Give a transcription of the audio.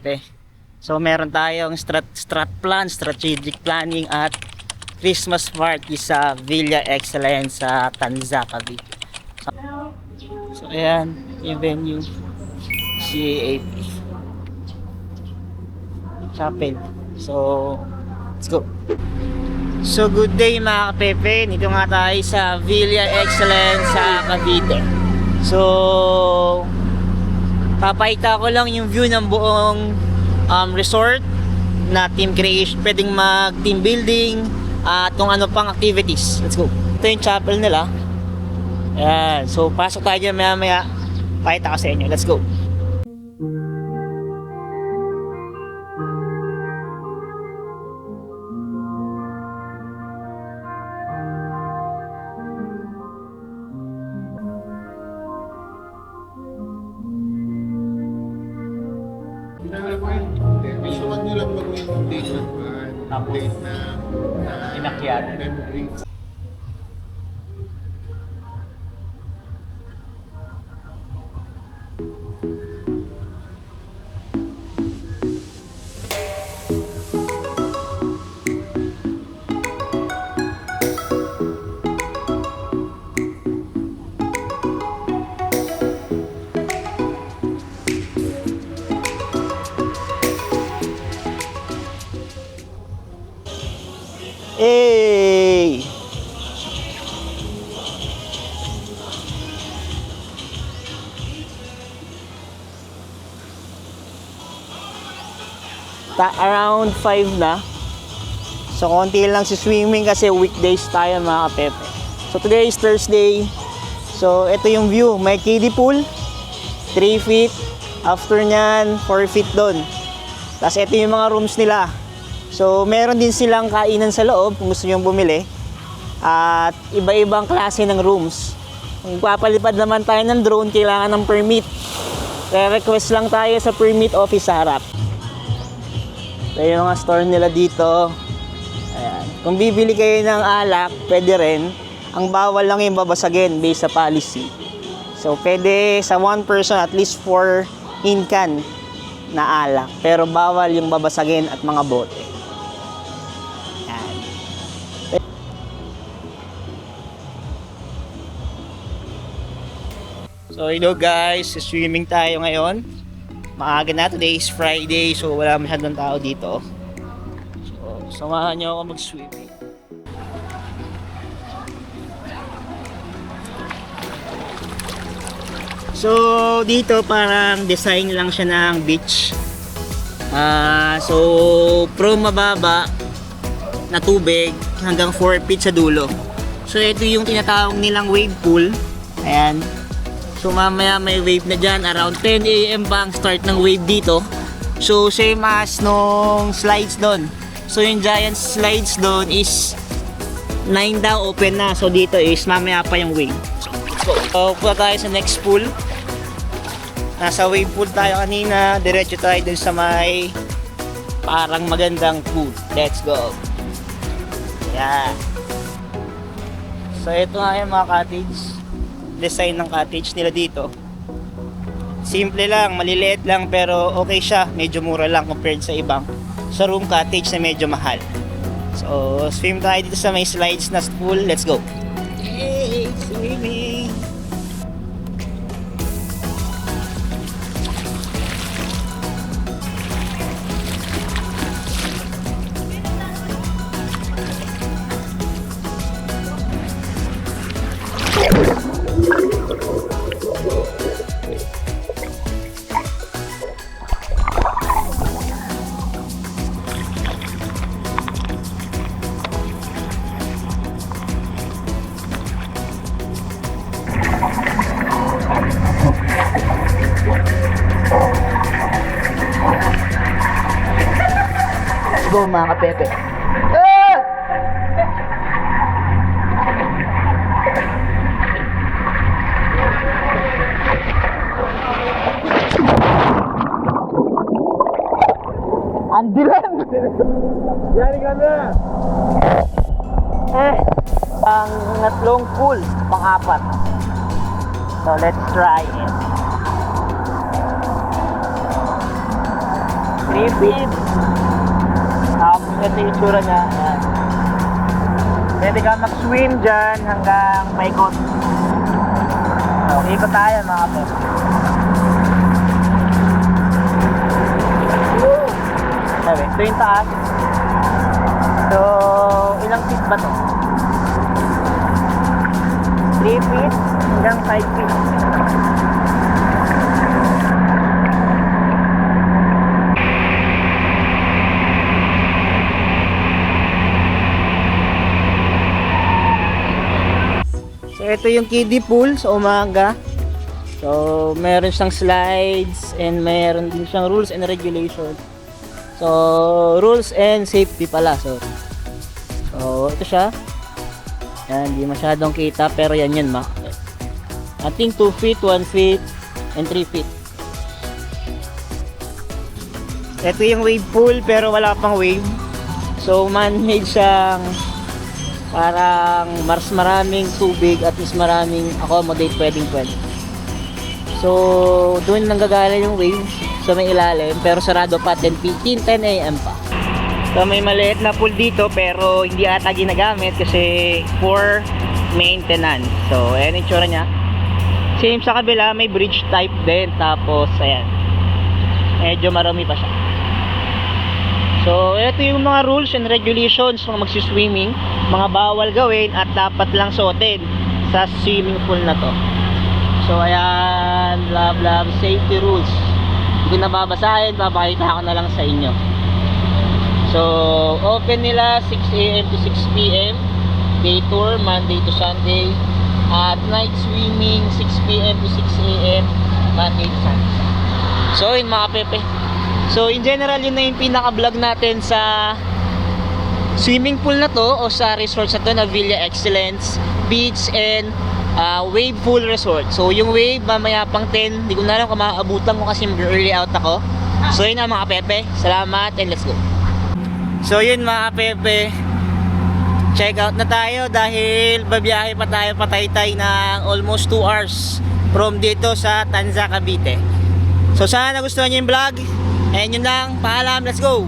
Pepe. So meron tayong strategic planning at Christmas party sa Villa Excellence sa Tanza, Cavite. So ayan, yung venue, CAAP Chapel. So let's go. So good day mga kapepe, dito nga tayo sa Villa Excellence sa Cavite. So papakita ko lang yung view ng buong resort na team creation, pwedeng mag team building at kung ano pang activities. Let's go. Ito yung chapel nila. Ayan, so pasok tayo dyan maya pakita ko sa inyo. Let's go. Visual nyo lang mag-win yung date na Inakyat. memory. Hey! Around 5 na. So konti lang si swimming kasi weekdays tayo mga kapepe. So today is Thursday. So ito yung view. May kiddie pool. 3 feet. After nyan, 4 feet doon. Tapos ito yung mga rooms nila. So meron din silang kainan sa loob kung gusto nyo bumili. At iba-ibang klase ng rooms. Kung papalipad naman tayo ng drone, kailangan ng permit. Re-request lang tayo sa permit office sa harap. So yung mga store nila dito. Ayan. Kung bibili kayo ng alak, pwede rin. Ang bawal lang yung babasagin based sa policy. So pwede sa one person at least 4 in can na alak. Pero bawal yung babasagin at mga bote. So hello guys, swimming tayo ngayon. Maaga na, today is Friday, so wala masyadong tao dito. So samahan nyo ako mag-swimming. So dito parang design lang siya ng beach. So from mababa na tubig hanggang 4 feet sa dulo. So ito yung tinatawag nilang wave pool. Ayan. So mamaya may wave na dyan. Around 10 AM pa ang start ng wave dito. So same as nung slides doon. So yung giant slides doon is 9 daw, open na. So dito is mamaya pa yung wave. So punta tayo sa next pool. Nasa wave pool tayo kanina. Diretso tayo dun sa may parang magandang pool. Let's go. Yeah. So ito nga yung mga cottage. Design ng cottage nila dito. Simple lang, maliliit lang pero okay siya. Medyo mura lang compared sa ibang sa room cottage na medyo mahal. So, swim tayo dito sa may slides na pool. Let's go. Yay! Swimming! Go mga kapepe. Andilan! Yari ka na! Ang natlong pool, pang-apat. So let's try it. 3 feet. Tapos ito yung itsura niya. Ayan. Pwede ka mag-swim dyan hanggang maikot. So, ikot tayo mga kapatid. Sabi, ito yung taas. So, ilang feet ba to? 3 feet hanggang 5 feet. So, ito yung kiddie pool sa umaga. So, meron siyang slides and meron din siyang rules and regulations. So, rules and safety pala. So, ito siya. Yan, hindi masyadong kita pero yan yun, I think 2 feet, 1 feet, and 3 feet. Ito yung wave pool pero wala pang wave. So, man-made siyang parang mas maraming tubig at mas maraming accommodate pwede. So, doon nanggagaling yung wave sa may ilalim pero sarado pa 10 a.m. pa. So may maliit na pool dito pero hindi ata ginagamit kasi for maintenance. So ayan yung tsura nya. Same sa kabila, may bridge type din. Tapos ayan, medyo marami pa siya. So ito yung mga rules and regulations ng magsiswimming, mga bawal gawin at dapat lang suotin sa swimming pool na to. So ayan, blah blah, safety rules. Hindi ko nababasahin, papakita ko na lang sa inyo. So, open nila 6 a.m. to 6 p.m. Day tour, Monday to Sunday. At night swimming, 6 p.m. to 6 a.m. Monday to Sunday. So, yun mga pepe. So, in general, yun na yung pinaka-vlog natin sa swimming pool na to o sa resort na to na Villa Excellence Beach and Wave Pool Resort. So, yung wave, mamaya pang 10. Hindi ko na alam kung makaabutan ko kasi mag-early out ako. So, yun na mga pepe. Salamat and let's go. So yun mga pepe, check out na tayo dahil babiyahe pa tayo pataytay ng almost 2 hours from dito sa Tanza, Cavite. So sana nagustuhan nyo yung vlog and yun lang, paalam, let's go.